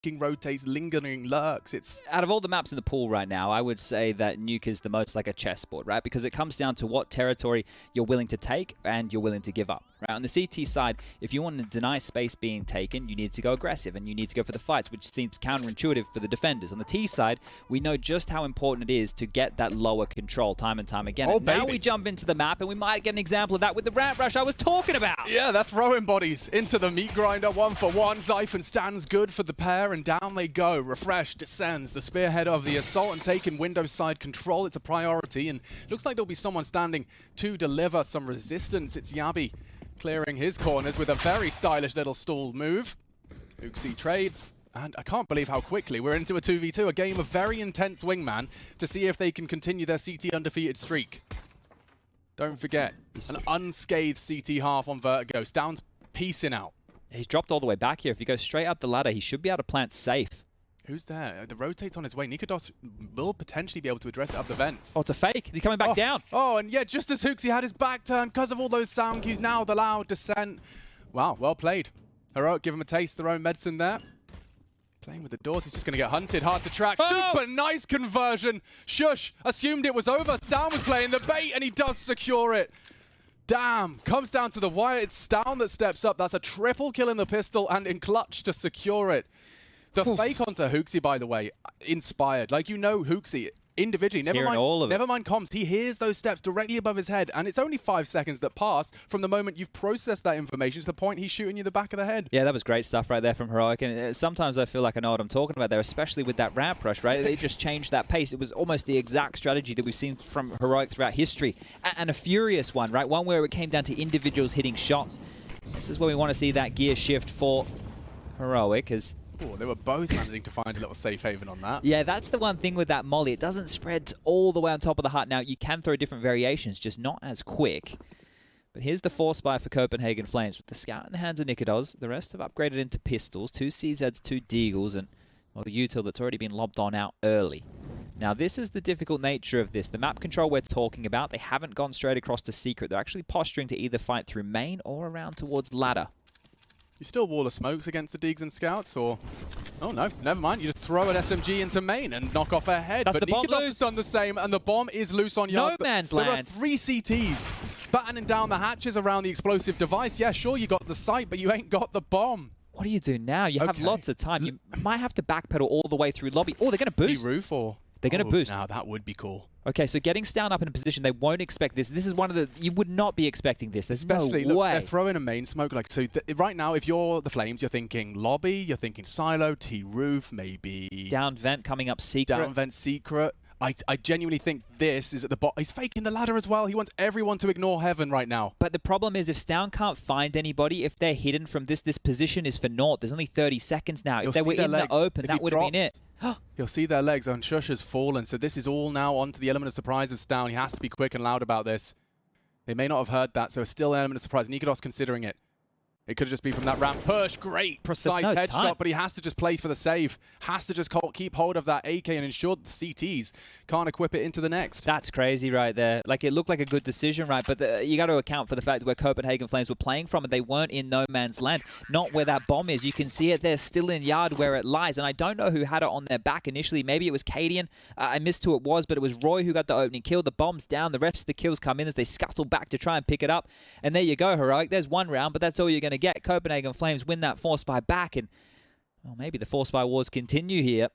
faking rotates, lingering lurks. It's out of all the maps in the pool right now, I would say that Nuke is the most like a chessboard, right? Because it comes down to what territory you're willing to take and you're willing to give up, right? On the CT side, if you want to deny space being taken, you need to go aggressive and you need to go for the fights, which seems counterintuitive for the defenders. On the T side, we know just how important it is to get that lower control time and time again. Oh, and now we jump into the map and we might get an example of that with the ramp rush I was talking about. Yeah, they're throwing bodies into the meat grinder, 1-for-1. Zyphon stands good for the pair, and down they go. Refresh descends, the spearhead of the assault, and taking window side control. It's a priority, and looks like there'll be someone standing to deliver some resistance. It's Yabi clearing his corners with a very stylish little stall move. HooXi trades, and I can't believe how quickly we're into a 2v2, a game of very intense wingman to see if they can continue their CT undefeated streak. Don't forget, an unscathed CT half on Vertigo. Stound's piecing out. He's dropped all the way back here. If he goes straight up the ladder, he should be able to plant safe. Who's there? The rotate's on his way. Nikodos will potentially be able to address it up the vents. Oh, it's a fake. He's coming back down. Oh, and yeah, just as HooXi had his back turned because of all those sound cues, now the loud descent. Wow, well played. Heroic, give him a taste of their own medicine there. Playing with the doors, he's just going to get hunted. Hard to track. Oh! Super nice conversion. Shush assumed it was over. Stound was playing the bait, and he does secure it. Damn. Comes down to the wire. It's Stound that steps up. That's a triple kill in the pistol and in clutch to secure it. The fake onto HooXi, by the way, inspired. Like, you know HooXi individually. Never mind comms. He hears those steps directly above his head, and it's only 5 seconds that pass from the moment you've processed that information to the point he's shooting you the back of the head. Yeah, that was great stuff right there from Heroic, and sometimes I feel like I know what I'm talking about there, especially with that ramp rush, right? They just changed that pace. It was almost the exact strategy that we've seen from Heroic throughout history, and a furious one, right? One where it came down to individuals hitting shots. This is where we want to see that gear shift for Heroic, as oh, they were both managing to find a little safe haven on that. Yeah, that's the one thing with that molly. It doesn't spread all the way on top of the hut. Now, you can throw different variations, just not as quick. But here's the force buy for Copenhagen Flames. With the scout in the hands of Nikodos, the rest have upgraded into pistols, 2 CZs, 2 Deagles, and well, util that's already been lobbed on out early. Now, this is the difficult nature of this. The map control we're talking about, they haven't gone straight across to Secret. They're actually posturing to either fight through main or around towards ladder. You still wall of smokes against the Deags and Scouts, or... Oh no, never mind. You just throw an SMG into main and knock off her head. That's but the bomb Nikodos loose. has done the same, and the bomb is loose on yard. No man's there land. There are 3 CTs battening down the hatches around the explosive device. Yeah, sure, you got the sight, but you ain't got the bomb. What do you do now? You have lots of time. You might have to backpedal all the way through lobby. Oh, they're going to boost. Roof or... They're going to boost. Now that would be cool. Okay, so getting Stound up in a position they won't expect this. This is one of the... You would not be expecting this. There's Especially, no look, way. they're throwing a main smoke. Like, so right now, if you're the Flames, you're thinking lobby, you're thinking silo, T-roof, maybe... Down vent coming up Secret. Down vent Secret. I genuinely think this is at the bottom. He's faking the ladder as well. He wants everyone to ignore heaven right now. But the problem is if Stound can't find anybody, if they're hidden from this position is for naught. There's only 30 seconds now. If they were in the open, that would have been it. You'll see their legs, and Shush has fallen. So this is all now onto the element of surprise of Stound. He has to be quick and loud about this. They may not have heard that, so it's still an element of surprise. Nikodos considering it. It could have just been from that ramp push. Great, precise headshot, but he has to just place for the save. Has to just keep hold of that AK and ensure that the CTs can't equip it into the next. That's crazy right there. Like, it looked like a good decision, right? But you got to account for the fact where Copenhagen Flames were playing from, and they weren't in no man's land. Not where that bomb is. You can see it there, still in yard where it lies. And I don't know who had it on their back initially. Maybe it was Cadian. I missed who it was, but it was Roy who got the opening kill. The bomb's down. The rest of the kills come in as they scuttle back to try and pick it up. And there you go, Heroic. There's one round, but that's all you're going to get. Copenhagen Flames win that force buy back, and well, maybe the force buy wars continue here.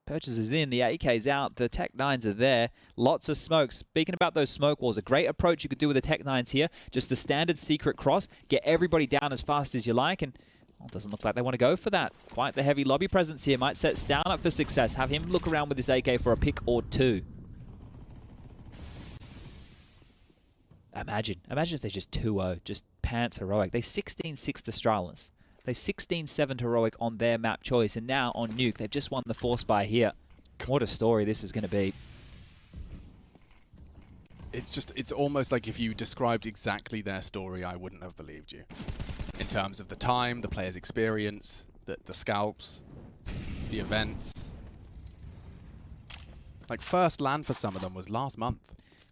Purchases in, the AK's out, the Tech 9s are there. Lots of smoke. Speaking about those smoke walls, a great approach you could do with the Tech 9s here. Just the standard secret cross, get everybody down as fast as you like, and well, it doesn't look like they want to go for that. Quite the heavy lobby presence here. Might set Stound up for success. Have him look around with his AK for a pick or 2. Imagine if they just 2-0, just pants Heroic. They 16-6 to Stralis. They 16-7 to Heroic on their map choice, and now on Nuke, they've just won the force buy here. What a story this is going to be. It's almost like if you described exactly their story, I wouldn't have believed you. In terms of the time, the player's experience, the scalps, the events. Like, first land for some of them was last month.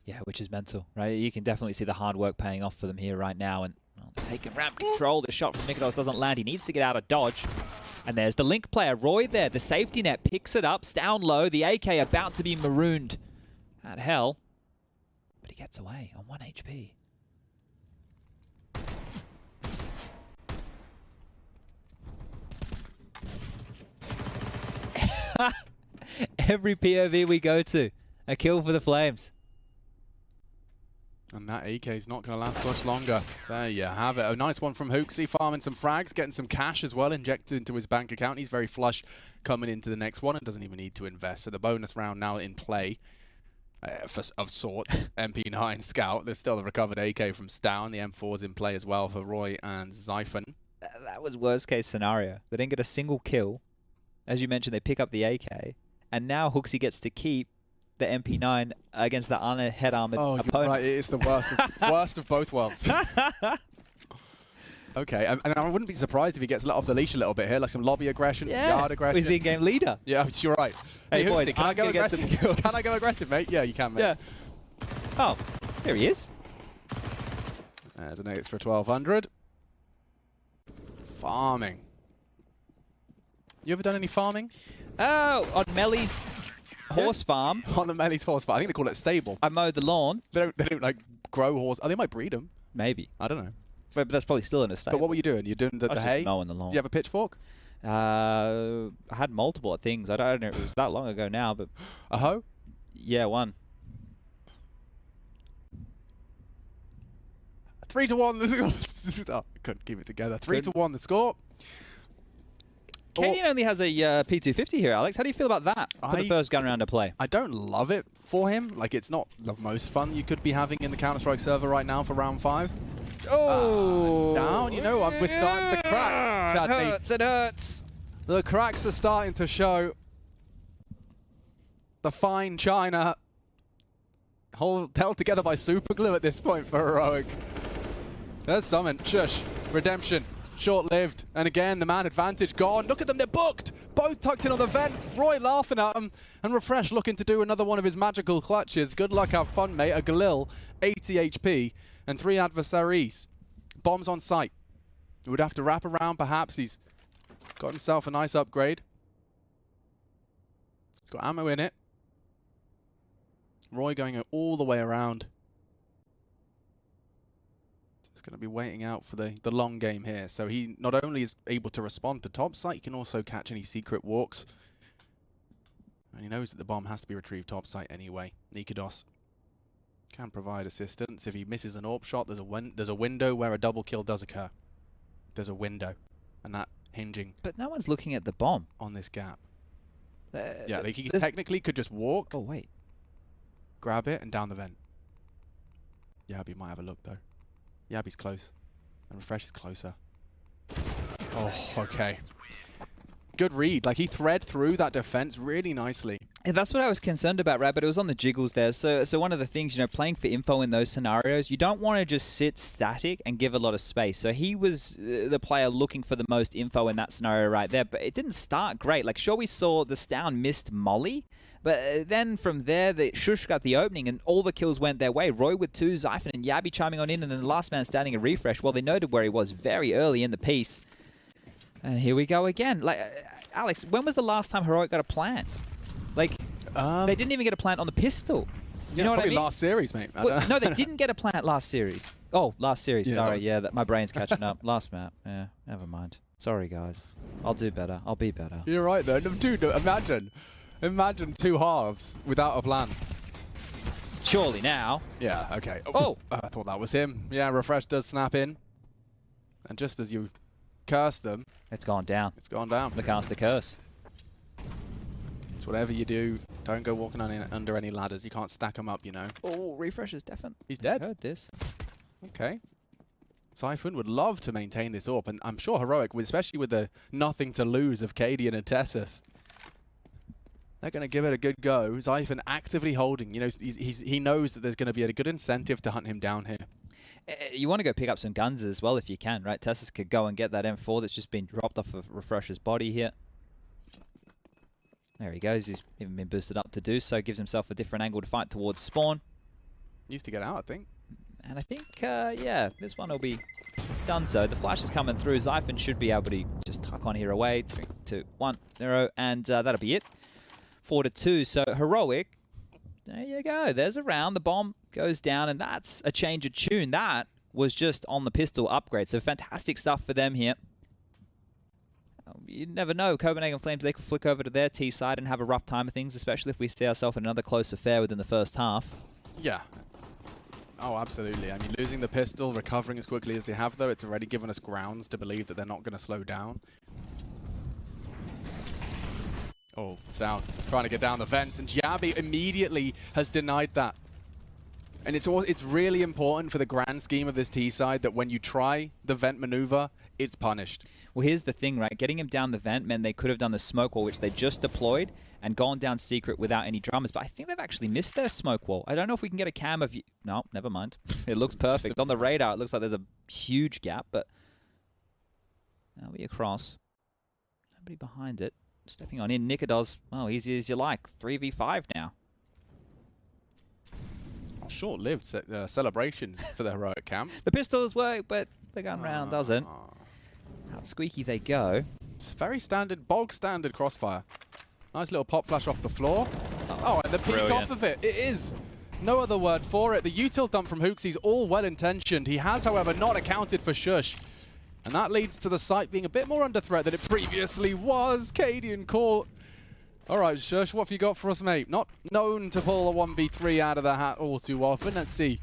Yeah, which is mental, right? You can definitely see the hard work paying off for them here right now. And well, they're taking ramp control. The shot from Nikodos doesn't land. He needs to get out of dodge. And there's the Link player, Roy there. The safety net picks it up, down low. The AK about to be marooned at hell. But he gets away on 1 HP. Every POV we go to, a kill for the Flames. And that AK is not going to last much longer. There you have it. A nice one from Hooksy, farming some frags, getting some cash as well, injected into his bank account. He's very flush coming into the next one and doesn't even need to invest. So the bonus round now in play of sort. MP9 Scout. There's still the recovered AK from Stown. The M4's in play as well for Roy and Zyphon. That was worst case scenario. They didn't get a single kill. As you mentioned, they pick up the AK. And now Hooksy gets to keep the MP9 against the head-armored opponent. Right, it's the worst of both worlds. Okay, and I wouldn't be surprised if he gets let off the leash a little bit here, like some lobby aggression, some yard aggression. He's the in-game leader. Yeah, you're right. Hey, boys, Hooksy, can I go aggressive? Can I go aggressive, mate? Yeah, you can, mate. Yeah. Oh, there he is. There's an extra 1,200. Farming. You ever done any farming? Oh, on Melly's horse farm. On the Melly's horse farm. I think they call it stable. I mowed the lawn. They don't like grow horse. Oh, they might breed them. Maybe. I don't know. But that's probably still in a stable. But what were you doing? You're doing the hay? Just mowing the lawn. Do you have a pitchfork? I had multiple things. I don't know if it was that long ago now, but... A hoe? Yeah, one. 3-1. Oh, I couldn't keep it together. 3-1 the score. Canadian only has a P250 here, Alex. How do you feel about that for the first gun round of play? I don't love it for him. Like, it's not the most fun you could be having in the Counter-Strike server right now for round 5. Oh! Down, you know, we're starting the cracks. It hurts. The cracks are starting to show. The fine china held together by super glue at this point for Heroic. There's something. Shush. Redemption. Short-lived. And again, the man advantage gone. Look at them, they're booked. Both tucked in on the vent. Roy laughing at them. And Refresh looking to do another one of his magical clutches. Good luck, have fun, mate. A Galil, 80 HP, and 3 adversaries. Bombs on site. He would have to wrap around, perhaps. He's got himself a nice upgrade. He's got ammo in it. Roy going all the way around. Just going to be waiting out for the long game here. So he not only is able to respond to top site, he can also catch any secret walks. And he knows that the bomb has to be retrieved top site anyway. Nikados can provide assistance. If he misses an AWP shot, there's a window where a double kill does occur. There's a window. And that hinging. But no one's looking at the bomb. On this gap. Yeah, like he technically could just walk. Oh, wait. Grab it and down the vent. Yabi might have a look though. Yabi's close. And Refresh is closer. Oh, okay. Good read. Like he thread through that defense really nicely. Yeah, that's what I was concerned about, right? But it was on the jiggles there. So one of the things, you know, playing for info in those scenarios, you don't want to just sit static and give a lot of space. So he was the player looking for the most info in that scenario right there. But it didn't start great. Like, sure, we saw the Stown missed Molly. But then from there, the Shush got the opening and all the kills went their way. Roy with 2, Zyphon and Yabi chiming on in, and then the last man standing a Refresh. Well, they noted where he was very early in the piece. And here we go again. Like, Alex, when was the last time Heroic got a plant? Like, they didn't even get a plant on the pistol. You know what I mean? Last series, mate. Well, no, they didn't get a plant last series. Oh, last series. Yeah, sorry, yeah, my brain's catching up. Last map. Yeah, never mind. Sorry, guys. I'll do better. I'll be better. You're right, though. Dude, imagine 2 halves without a plan. Surely now. Yeah, okay. Oh! I thought that was him. Yeah, Refresh does snap in. And just as you curse them... It's gone down. It's gone down. The caster curse. It's whatever you do, don't go walking under any ladders. You can't stack them up, you know. Oh, Refresh is deafened. He's dead. I heard this. Okay. Zyphon would love to maintain this up, and I'm sure Heroic, especially with the nothing to lose of Cadian and Tessus, they're going to give it a good go. Zyphon actively holding. You know, he knows that there's going to be a good incentive to hunt him down here. You want to go pick up some guns as well if you can, right? Tessus could go and get that M4 that's just been dropped off of Refresh's body here. There he goes. He's even been boosted up to do so. Gives himself a different angle to fight towards spawn. Needs to get out, I think. And I think, yeah, this one will be Done so. The flash is coming through. Xiphon should be able to just tuck on here away. 3, 2, 1, 0, and that'll be it. 4-2. So Heroic, there you go. There's a round. The bomb goes down, and that's a change of tune. That was just on the pistol upgrade. So fantastic stuff for them here. You never know. Copenhagen Flames, they could flick over to their T side and have a rough time of things, especially if we see ourselves in another close affair within the first half. Yeah. Oh, absolutely. I mean, losing the pistol, recovering as quickly as they have, though, it's already given us grounds to believe that they're not going to slow down. Oh, South trying to get down the fence, and Giabi immediately has denied that. And it's really important for the grand scheme of this T side that when you try the vent maneuver, it's punished. Well, here's the thing, right? Getting him down the vent meant they could have done the smoke wall, which they just deployed, and gone down secret without any dramas. But I think they've actually missed their smoke wall. I don't know if we can get a cam of you. No, never mind. It looks perfect. On the radar, it looks like there's a huge gap, but now we across. Nobody behind it. Stepping on in. Nikodos, well, easy as you like. 3v5 now. Short-lived celebrations for the Heroic camp. The pistols work, but the gun round doesn't. Out squeaky they go. It's very standard, bog standard crossfire. Nice little pop flash off the floor. Oh, and the peek off of it. It is. No other word for it. The util dump from Hooksie's all well-intentioned. He has, however, not accounted for Shush. And that leads to the site being a bit more under threat than it previously was. Cadian caught. All right, Shush, what have you got for us, mate? Not known to pull a 1v3 out of the hat all too often. Let's see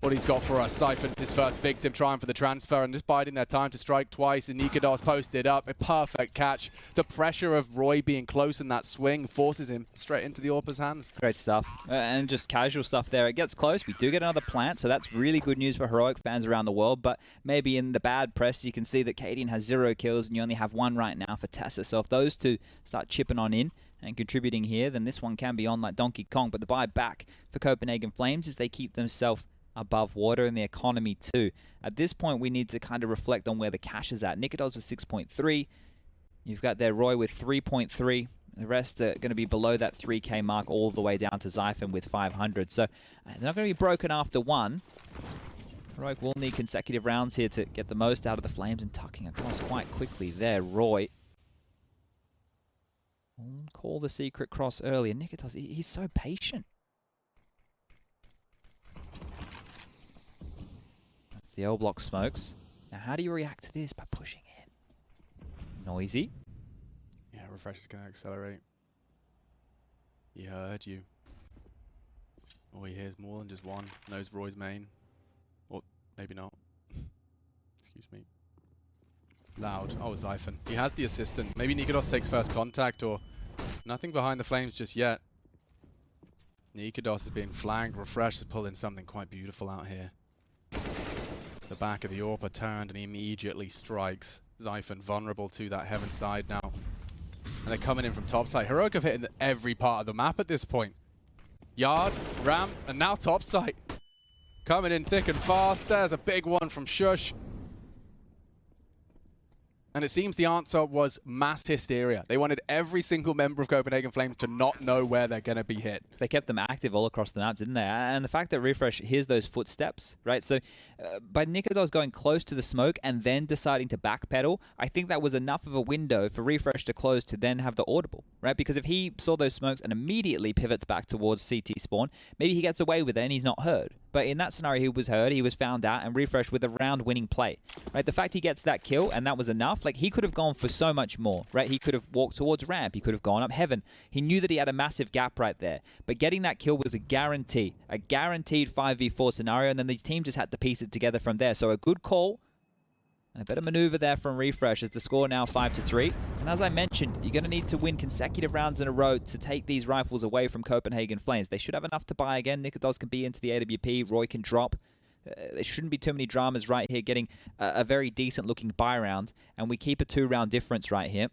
what he's got for us. Xiphon's his first victim, trying for the transfer and just biding their time to strike twice. And Nikodos posted up, a perfect catch. The pressure of Roy being close in that swing forces him straight into the AWPer's hands. Great stuff. And just casual stuff there. It gets close. We do get another plant, so that's really good news for Heroic fans around the world. But maybe in the bad press, you can see that Cadian has 0 kills and you only have 1 right now for Tessa. So if those two start chipping on in and contributing here, then this one can be on like Donkey Kong. But the buy back for Copenhagen Flames is they keep themselves above water in the economy too. At this point, we need to kind of reflect on where the cash is at. Nikodos with 6.3. You've got there Roy with 3.3. The rest are going to be below that 3K mark all the way down to Xiphon with 500. So they're not going to be broken after 1. Heroic will need consecutive rounds here to get the most out of the Flames, and tucking across quite quickly there. Roy will call the secret cross earlier. Nikodos, he's so patient. The L block smokes. Now, how do you react to this? By pushing in. Noisy. Yeah, Refresh is going to accelerate. He heard you. Oh, he hears more than just one. Knows Roy's main. Or maybe not. Excuse me. Loud. Oh, Xiphon. He has the assistant. Maybe Nikodos takes first contact, or nothing behind the Flames just yet. Nikodos is being flanked. Refresh is pulling something quite beautiful out here. The back of the AWPer turned and he immediately strikes. Xiphon vulnerable to that heaven side now. And they're coming in from top side. Heroic have hit every part of the map at this point. Yard, ramp, and now top side. Coming in thick and fast. There's a big one from Shush. And it seems the answer was mass hysteria. They wanted every single member of Copenhagen Flames to not know where they're going to be hit. They kept them active all across the map, didn't they? And the fact that Refresh hears those footsteps, right? So by Nikodos going close to the smoke and then deciding to backpedal, I think that was enough of a window for Refresh to close to then have the audible, right? Because if he saw those smokes and immediately pivots back towards CT spawn, maybe he gets away with it and he's not heard. But in that scenario, he was heard, he was found out, and Refresh with a round-winning play, right? The fact he gets that kill, and that was enough, like, he could have gone for so much more, right? He could have walked towards ramp, he could have gone up heaven. He knew that he had a massive gap right there, but getting that kill was a guaranteed 5v4 scenario, and then the team just had to piece it together from there. So a good call, and a better maneuver there from Refresh as the score now 5-3. And as I mentioned, you're going to need to win consecutive rounds in a row to take these rifles away from Copenhagen Flames. They should have enough to buy again. Nikodos can be into the AWP. Roy can drop. There shouldn't be too many dramas right here, getting a very decent looking buy round. And we keep a 2-round difference right here.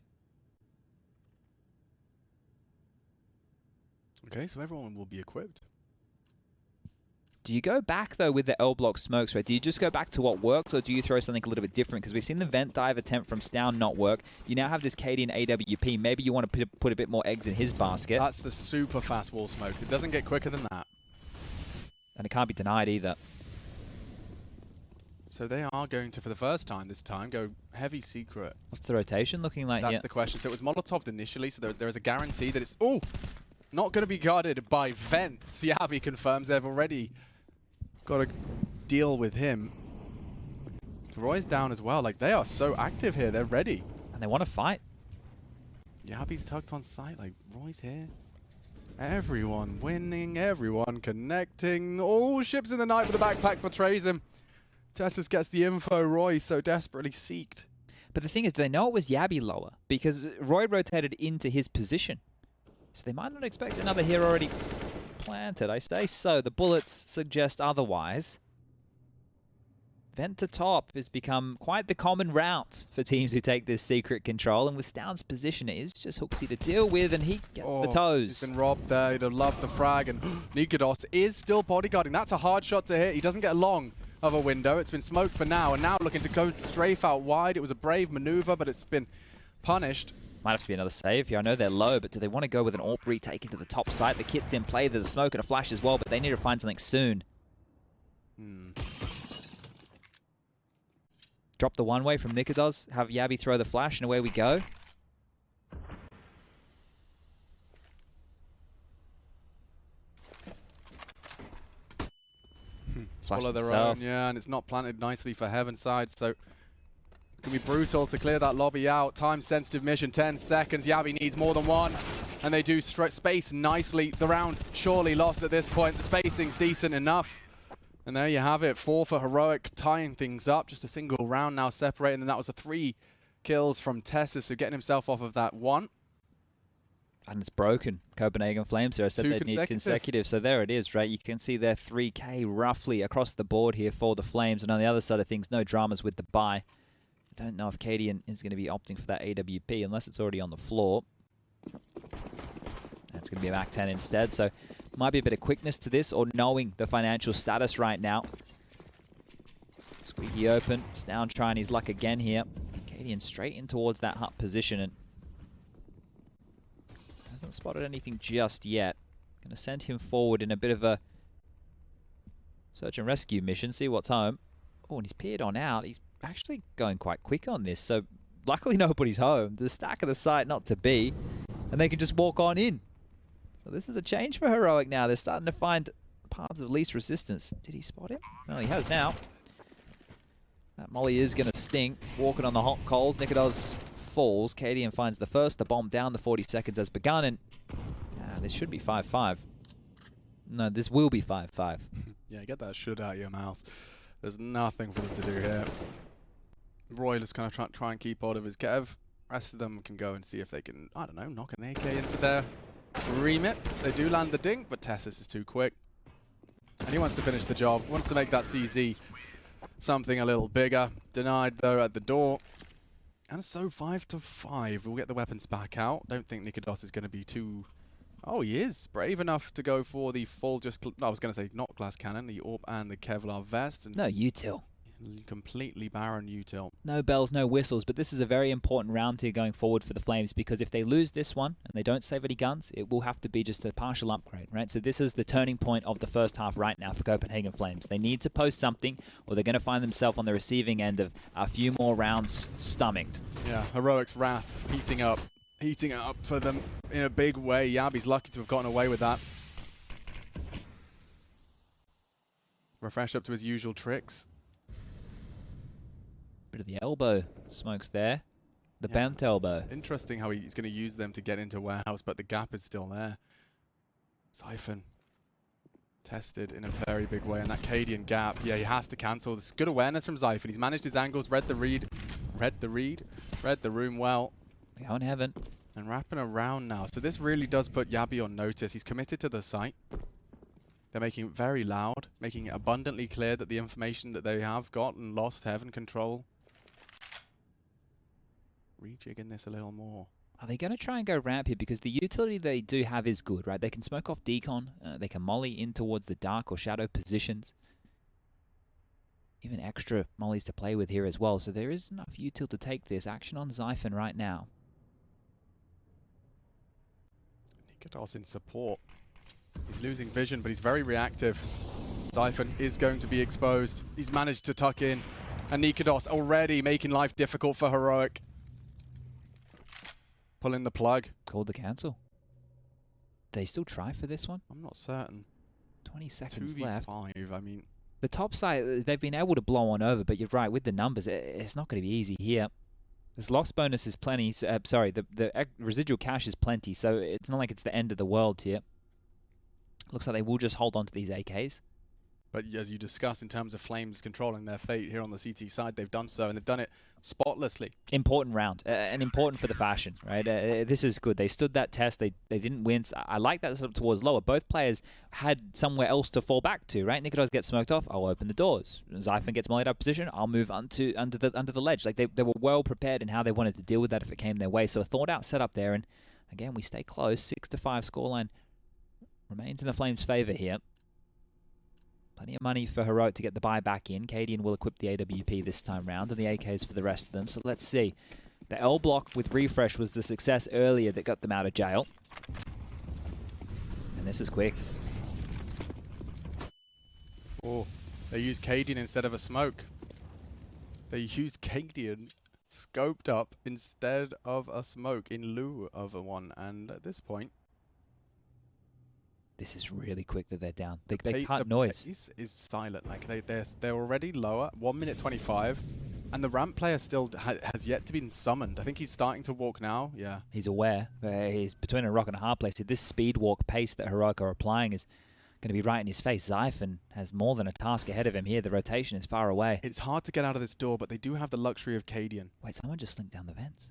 Okay, so everyone will be equipped. Do you go back, though, with the L block smokes, right? Do you just go back to what worked, or do you throw something a little bit different? Because we've seen the vent dive attempt from Stown not work. You now have this Cadian AWP. Maybe you want to put a bit more eggs in his basket. That's the super fast wall smokes. It doesn't get quicker than that. And it can't be denied either. So they are going to, for the first time this time, go heavy secret. What's the rotation looking like here? That's the question. So it was Molotov'd initially, so there is a guarantee that it's... Oh! Not going to be guarded by Vents. Yabi confirms they've already got to deal with him. Roy's down as well. Like, they are so active here. They're ready. And they want to fight. Yabi's tucked on site. Like, Roy's here. Everyone winning. Everyone connecting. All ships in the night, but the backpack betrays him. Tessus gets the info. Roy so desperately seeked. But the thing is, do they know it was Yabi lower? Because Roy rotated into his position. So they might not expect another hero already planted, I say. So the bullets suggest otherwise. Vent to top has become quite the common route for teams who take this secret control. And with Stound's position, it is just Hooksy to deal with, and he gets the toes. He's been robbed there. He'd have loved the frag. And Nikodos is still bodyguarding. That's a hard shot to hit. He doesn't get long of a window. It's been smoked for now, and now looking to go strafe out wide. It was a brave maneuver, but it's been punished. Might have to be another save here. I know they're low, but do they want to go with an AWP retake into the top site? The kit's in play. There's a smoke and a flash as well, but they need to find something soon. Drop the one-way from Nikodos. Have Yabi throw the flash, and away we go. Swallow their own, yeah, and it's not planted nicely for Heavenside, so it's going to be brutal to clear that lobby out. Time-sensitive mission, 10 seconds. Yabi needs more than one, and they do space nicely. The round surely lost at this point. The spacing's decent enough. And there you have it, 4 for Heroic, tying things up. Just a single round now separating, and that was the 3 kills from Tessus, so getting himself off of that 1. And it's broken. Copenhagen Flames here. I said they'd need consecutive. So there it is, right? You can see their 3K roughly across the board here for the Flames. And on the other side of things, no dramas with the buy. I don't know if Cadian is going to be opting for that AWP unless it's already on the floor. That's going to be a Mac 10 instead. So might be a bit of quickness to this, or knowing the financial status right now. Squeaky open. Stound trying his luck again here. Cadian straight in towards that hut position, and hasn't spotted anything just yet. Going to send him forward in a bit of a search and rescue mission, see what's home. Oh, and he's peered on out. He's actually going quite quick on this, so luckily nobody's home. The stack of the site not to be, and they can just walk on in. So this is a change for Heroic now. They're starting to find paths of least resistance. Did he spot him? Well, he has now. That molly is going to sting. Walking on the hot coals. Nikodos falls. Cadian finds the first. The bomb down. The 40 seconds has begun, and this should be 5-5. No, this will be 5-5. Yeah, get that should out of your mouth. There's nothing for them to do here. Roy is going to try and keep hold of his Kev. Rest of them can go and see if they can, I don't know, knock an AK into their remit. They do land the dink, but Tessus is too quick. And he wants to finish the job. Wants to make that CZ something a little bigger. Denied, though, at the door. And so 5-5. We'll get the weapons back out. Don't think Nikodos is going to be too... Oh, he is brave enough to go for the full I was going to say not glass cannon, the AWP and the Kevlar vest. And no, util. Completely barren util. No bells, no whistles, but this is a very important round here going forward for the Flames, because if they lose this one and they don't save any guns, it will have to be just a partial upgrade, right? So this is the turning point of the first half right now for Copenhagen Flames. They need to post something, or they're going to find themselves on the receiving end of a few more rounds stomached. Yeah, Heroic's wrath heating up for them in a big way. Yabi's lucky to have gotten away with that. Refresh up to his usual tricks. Bit of the elbow smokes there. The bent elbow. Interesting how he's going to use them to get into warehouse, but the gap is still there. Siphon tested in a very big way, and that Cadian gap, yeah, he has to cancel. This good awareness from Siphon. He's managed his angles, read the room well. They own heaven. And wrapping around now. So this really does put Yabi on notice. He's committed to the site. They're making it very loud, making it abundantly clear that the information that they have got and lost heaven control. Rejigging this a little more. Are they going to try and go ramp here? Because the utility they do have is good, right? They can smoke off decon. They can molly in towards the dark or shadow positions. Even extra mollies to play with here as well. So there is enough util to take this. Action on Xiphon right now. Nikodos in support. He's losing vision, but he's very reactive. Xiphon is going to be exposed. He's managed to tuck in. And Nikados already making life difficult for Heroic. Pulling the plug. Called the cancel. They still try for this one? I'm not certain. 20 seconds 2v5, left. I mean. The top side, they've been able to blow on over, but you're right, with the numbers, it's not going to be easy here. This loss bonus is plenty. Sorry, the residual cash is plenty, so it's not like it's the end of the world here. Looks like they will just hold on to these AKs. But as you discussed, in terms of Flames controlling their fate here on the CT side, they've done so, and they've done it spotlessly. Important round, and important for the fashion, right? This is good. They stood that test. They didn't wince. I like that up towards lower. Both players had somewhere else to fall back to, right? Nikados gets smoked off. I'll open the doors. Zyphon gets mollied out of position. I'll move under the ledge. Like they were well prepared in how they wanted to deal with that if it came their way. So a thought out setup there, and again we stay close. 6-5 scoreline remains in the Flames' favor here. Plenty of money for Heroic to get the buy back in. Cadian will equip the AWP this time round, and the AKs for the rest of them. So let's see. The L block with Refresh was the success earlier that got them out of jail. And this is quick. Oh, they used Cadian instead of a smoke. They used Cadian scoped up instead of a smoke in lieu of a one. And at this point, this is really quick that they're down. They cut noise. The pace is silent. Like they're already lower. 1 minute 25, and the ramp player still has yet to be summoned. I think he's starting to walk now. Yeah, he's aware. He's between a rock and a hard place. This speed walk pace that Heroic are applying is going to be right in his face. Zyphon has more than a task ahead of him here. The rotation is far away. It's hard to get out of this door, but they do have the luxury of Cadian. Wait, someone just slinked down the vents.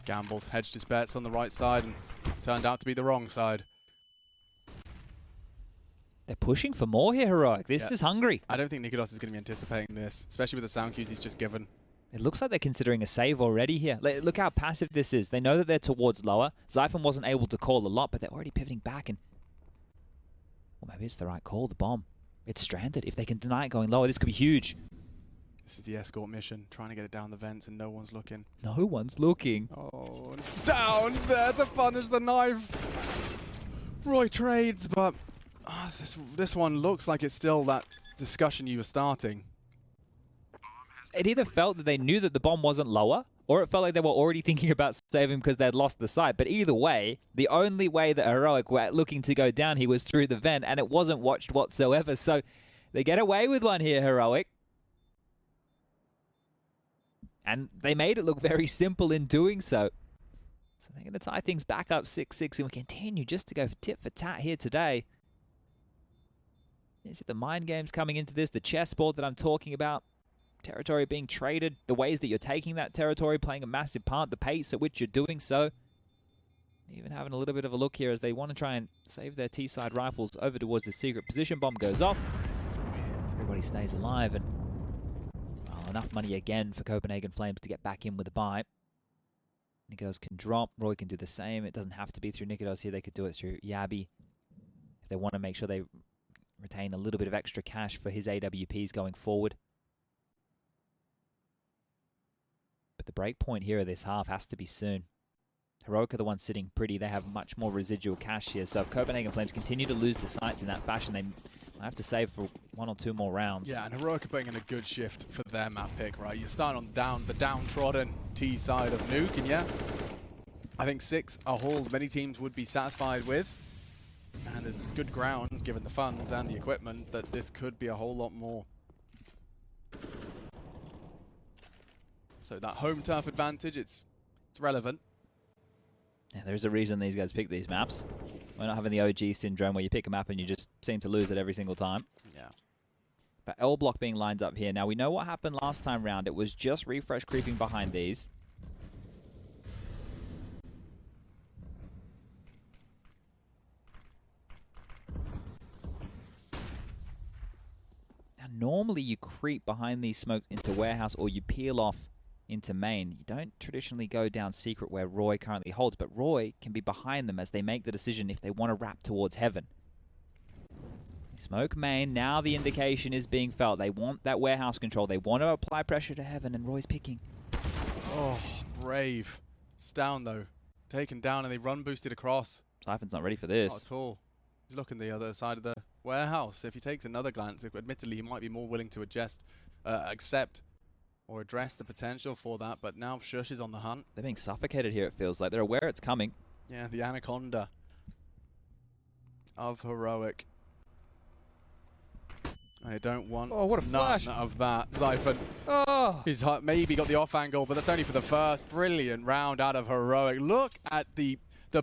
Gambled, hedged his bets on the right side, and turned out to be the wrong side. They're pushing for more here, Heroic. This is hungry. I don't think Nikados is going to be anticipating this, especially with the sound cues he's just given. It looks like they're considering a save already here. Look how passive this is. They know that they're towards lower. Zyphon wasn't able to call a lot, but they're already pivoting back. And well, maybe it's the right call, the bomb. It's stranded. If they can deny it going lower, this could be huge. This is the escort mission, trying to get it down the vents, and no one's looking. No one's looking. Oh, and down there to punish the knife. Roy trades, but this one looks like it's still that discussion you were starting. It either felt that they knew that the bomb wasn't lower, or it felt like they were already thinking about saving because they'd lost the site. But either way, the only way that Heroic were looking to go down here was through the vent, and it wasn't watched whatsoever. So they get away with one here, Heroic. And they made it look very simple in doing so. So they're going to tie things back up 6-6, and we continue just to go for tit for tat here today. Is it the mind games coming into this, the chessboard that I'm talking about? Territory being traded, the ways that you're taking that territory playing a massive part, the pace at which you're doing so. Even having a little bit of a look here as they want to try and save their T-side rifles over towards the secret position. Bomb goes off. Everybody stays alive, and enough money again for Copenhagen Flames to get back in with a buy. Nikados can drop. Roy can do the same. It doesn't have to be through Nikados here. They could do it through Yabi if they want to make sure they retain a little bit of extra cash for his AWPs going forward. But the break point here of this half has to be soon. Heroic are the ones sitting pretty. They have much more residual cash here. So if Copenhagen Flames continue to lose the sites in that fashion, they might have to save for 1 or 2 more rounds. Yeah, and Heroic are putting in a good shift for their map pick, right? You're starting on the downtrodden T side of Nuke, and yeah, I think 6 a haul many teams would be satisfied with. And there's good grounds, given the funds and the equipment, that this could be a whole lot more. So that home turf advantage, it's relevant. Yeah, there's a reason these guys pick these maps. We're not having the OG syndrome where you pick a map and you just seem to lose it every single time. Yeah. But L block being lined up here. Now we know what happened last time round. It was just Refresh creeping behind these. Now normally you creep behind these smokes into warehouse, or you peel off into main. You don't traditionally go down secret where Roy currently holds, but Roy can be behind them as they make the decision if they want to wrap towards heaven. They smoke main. Now the indication is being felt. They want that warehouse control. They want to apply pressure to heaven, and Roy's picking. Oh, brave. It's down though. taken down, and they run boosted across. Siphon's not ready for this. Not at all. He's looking the other side of the warehouse. If he takes another glance, admittedly, he might be more willing to accept or address the potential for that, but now Shush is on the hunt. They're being suffocated here, it feels like. They're aware it's coming. Yeah, the anaconda of Heroic. I don't want what a flash. none of that. Zyphon. Oh! He's maybe got the off angle, but that's only for the first. Brilliant round out of Heroic. Look at the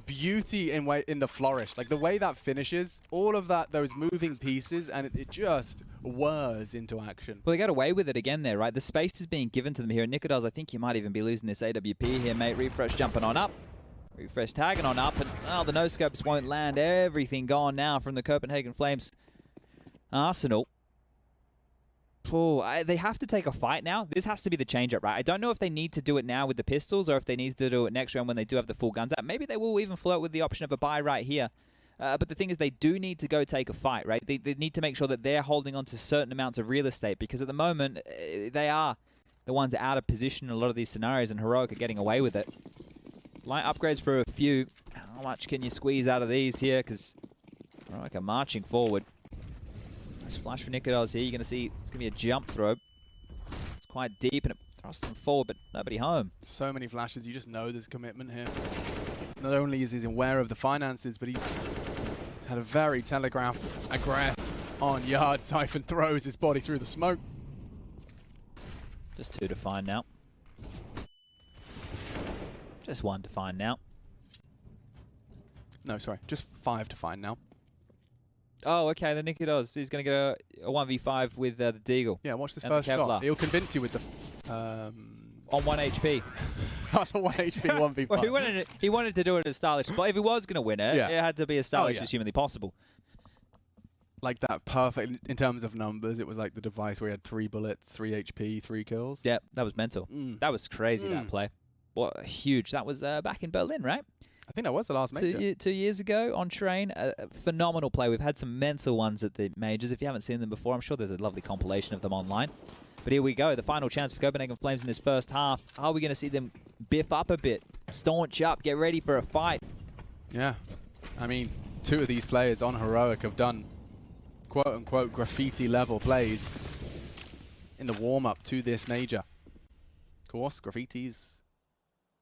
beauty in the flourish. Like the way that finishes, all of that, those moving pieces, and it just whirs into action. Well, they got away with it again there, right? The space is being given to them here. Nicodas, I think you might even be losing this AWP here, mate. Refresh jumping on up. Refresh tagging on up, and the no-scopes won't land. Everything gone now from the Copenhagen Flames arsenal. They have to take a fight now. This has to be the change-up, right? I don't know if they need to do it now with the pistols or if they need to do it next round when they do have the full guns out. Maybe they will even float with the option of a buy right here. But the thing is, they do need to go take a fight, right? They need to make sure that they're holding on to certain amounts of real estate, because at the moment, they are the ones out of position in a lot of these scenarios, and Heroic are getting away with it. Light upgrades for a few. How much can you squeeze out of these here? Because Heroic are marching forward. Nice flash for Nicodas here. You're going to see it's going to be a jump throw. It's quite deep, and it thrusts them forward, but nobody home. So many flashes. You just know there's commitment here. Not only is he aware of the finances, but he's had a very telegraphed aggress on yard. Siphon throws his body through the smoke. Just 2 to find now. Just 1 to find now. No, sorry. Just 5 to find now. Oh, okay. The Nicodas. He's going to get a 1v5 with the Deagle. Yeah, watch this first shot. He'll convince you with the... on 1 HP. On 1 HP, 1v5. Well, he wanted to do it as stylish, but if he was going to win it, it had to be as stylish as humanly possible. Like that, perfect in terms of numbers. It was like the device where he had 3 bullets, 3 HP, 3 kills. Yeah, that was mental. That was crazy, that play. What huge. That was back in Berlin, right? I think that was the last major. 2 years ago on train. A phenomenal play. We've had some mental ones at the majors. If you haven't seen them before, I'm sure there's a lovely compilation of them online. But here we go. The final chance for Copenhagen Flames in this first half. Are we going to see them biff up a bit? Staunch up. Get ready for a fight. Yeah. I mean, 2 of these players on Heroic have done quote-unquote graffiti-level plays in the warm-up to this major. Of course, graffiti's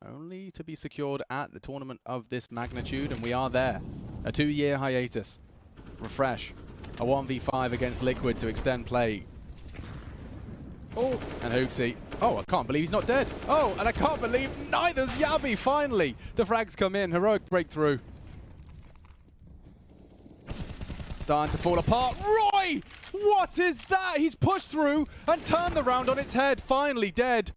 only to be secured at the tournament of this magnitude, and we are there. A 2-year hiatus. Refresh. A 1v5 against Liquid to extend play. Oh, and Hoogsy. Oh, I can't believe he's not dead. Oh, and I can't believe neither's Yabi, finally. The frags come in. Heroic breakthrough. Starting to fall apart. Roy! What is that? He's pushed through and turned the round on its head. Finally dead.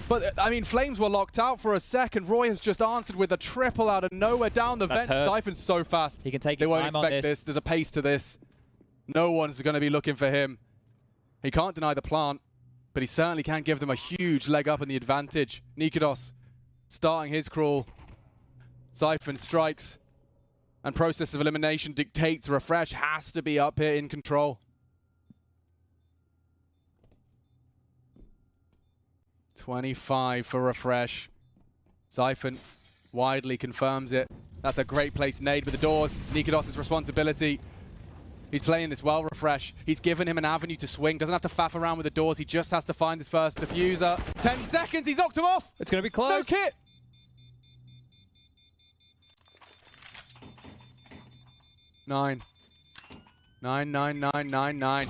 But, I mean, Flames were locked out for a second. Roy has just answered with a triple out of nowhere down the vent. Siphon's so fast. He can take his time time on this. They won't expect this. There's a pace to this. No one's going to be looking for him. He can't deny the plant, but he certainly can give them a huge leg up in the advantage. Nicodas starting his crawl. Siphon strikes. And process of elimination dictates Refresh has to be up here in control. 25 for Refresh. Siphon widely confirms it. That's a great place nade with the doors. Nicodas' responsibility. He's playing this well, Refresh. He's given him an avenue to swing. Doesn't have to faff around with the doors. He just has to find his first diffuser. 10 seconds. He's knocked him off. It's going to be close. No kit. 9. 9, 9, 9, 9, 9.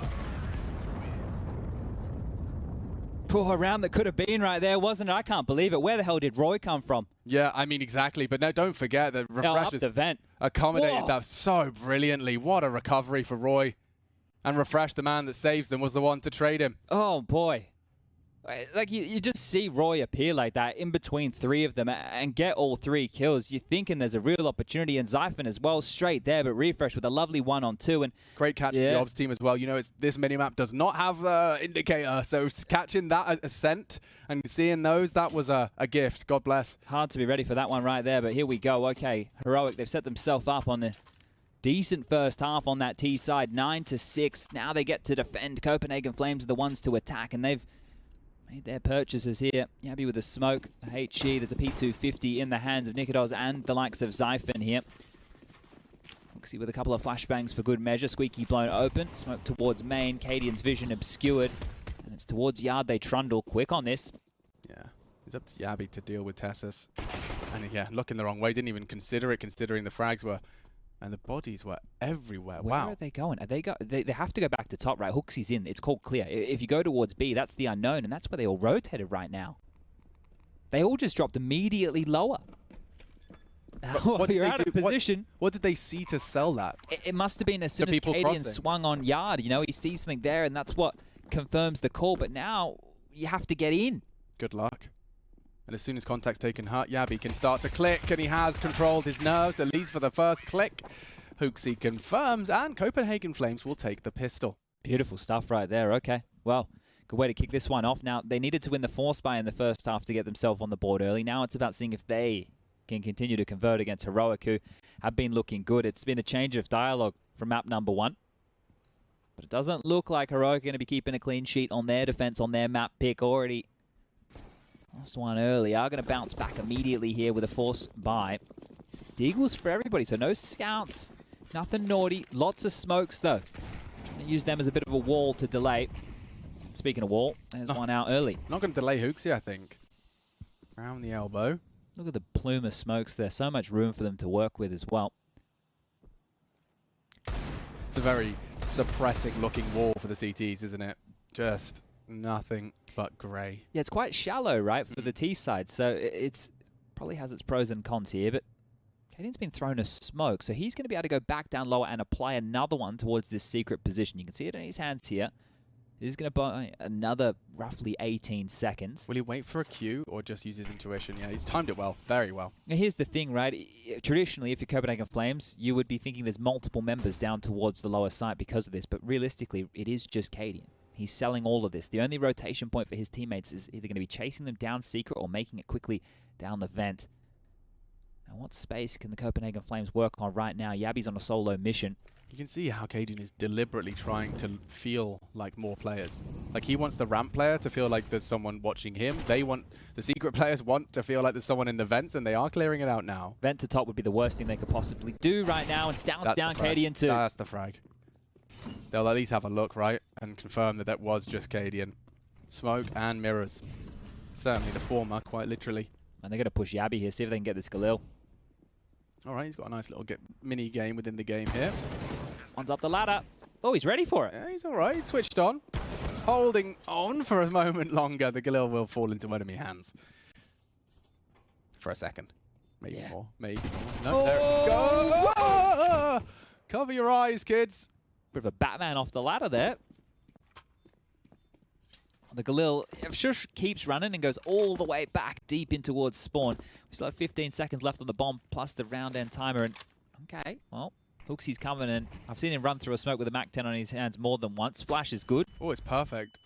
Poor round that could have been right there, wasn't it? I can't believe it. Where the hell did Roy come from? Yeah, I mean, exactly. But no, don't forget that Refresh the vent. Accommodated that so brilliantly. What a recovery for Roy. And Refresh, the man that saves them, was the one to trade him. Oh, boy. Like, you just see Roy appear like that in between 3 of them and get all 3 kills. You're thinking there's a real opportunity, and Zyphon as well, straight there, but Refresh with a lovely 1-on-2. And great catch for the Obs team as well. You know, this minimap does not have the indicator, so catching that ascent and seeing those, that was a gift. God bless. Hard to be ready for that one right there, but here we go. Okay, Heroic, they've set themselves up on the decent first half on that T side, 9-6. Now they get to defend. Copenhagen Flames are the ones to attack, and they've Made their purchases here. Yabi with a smoke, a HE. There's a P250 in the hands of Nikodos and the likes of Zyphon here. Oxy with a couple of flashbangs for good measure. Squeaky blown open. Smoke towards main. Cadian's vision obscured. And it's towards Yard. They trundle quick on this. Yeah, it's up to Yabi to deal with Tessus. And yeah, looking the wrong way. Didn't even consider it, considering the frags were... And the bodies were everywhere. Where wow. are they going? Are they have to go back to top, right? Hooksy's in. It's called clear. If you go towards B, that's the unknown, and that's where they all rotated right now. They all just dropped immediately lower. You're out of position. What did they see to sell that? It must have been as soon as Cadian swung on Yard. You know, he sees something there, and that's what confirms the call. But now you have to get in. Good luck. And as soon as contact's taken hurt, Yabi can start to click, and he has controlled his nerves, at least for the first click. Hooksy confirms, and Copenhagen Flames will take the pistol. Beautiful stuff right there. Okay, well, good way to kick this one off. Now, they needed to win the force buy in the first half to get themselves on the board early. Now it's about seeing if they can continue to convert against Heroic, who have been looking good. It's been a change of dialogue from map number 1. But it doesn't look like Heroic are going to be keeping a clean sheet on their defense on their map pick already. Lost one early. Are going to bounce back immediately here with a force buy. Deagles for everybody, so no scouts. Nothing naughty. Lots of smokes, though. Trying to use them as a bit of a wall to delay. Speaking of wall, there's one out early. Not going to delay Hooksy, I think. Around the elbow. Look at the plume of smokes there. So much room for them to work with as well. It's a very suppressing looking wall for the CTs, isn't it? Just nothing but grey. Yeah, it's quite shallow, right, for the T side. So it's probably has its pros and cons here. But Cadian's been thrown a smoke, so he's going to be able to go back down lower and apply another one towards this secret position. You can see it in his hands here. He's going to buy another roughly 18 seconds. Will he wait for a cue or just use his intuition? Yeah, he's timed it well, very well. Now here's the thing, right? Traditionally, if you're Copenhagen Flames, you would be thinking there's multiple members down towards the lower site because of this. But realistically, it is just Cadian. He's selling all of this. The only rotation point for his teammates is either going to be chasing them down secret or making it quickly down the vent. Now, what space can the Copenhagen Flames work on right now? Yabi's on a solo mission. You can see how Cadian is deliberately trying to feel like more players. Like, he wants the ramp player to feel like there's someone watching him. The secret players want to feel like there's someone in the vents, and they are clearing it out now. Vent to top would be the worst thing they could possibly do right now, and down Cadian too. That's the frag. They'll at least have a look, right, and confirm that that was just Cadian. Smoke and mirrors. Certainly the former, quite literally. And they're going to push Yabi here, see if they can get this Galil. All right, he's got a nice little mini game within the game here. One's up the ladder. Oh, he's ready for it. Yeah, he's all right. He's switched on. Holding on for a moment longer. The Galil will fall into enemy hands. For a second. Maybe more. Maybe more. No, there it goes. Ah! Cover your eyes, kids. Bit of a Batman off the ladder there. The Galil shush keeps running and goes all the way back deep in towards spawn. We still have 15 seconds left on the bomb plus the round end timer. And okay, well, Hooksy's coming in. I've seen him run through a smoke with a MAC-10 on his hands more than once. Flash is good. Oh, it's perfect.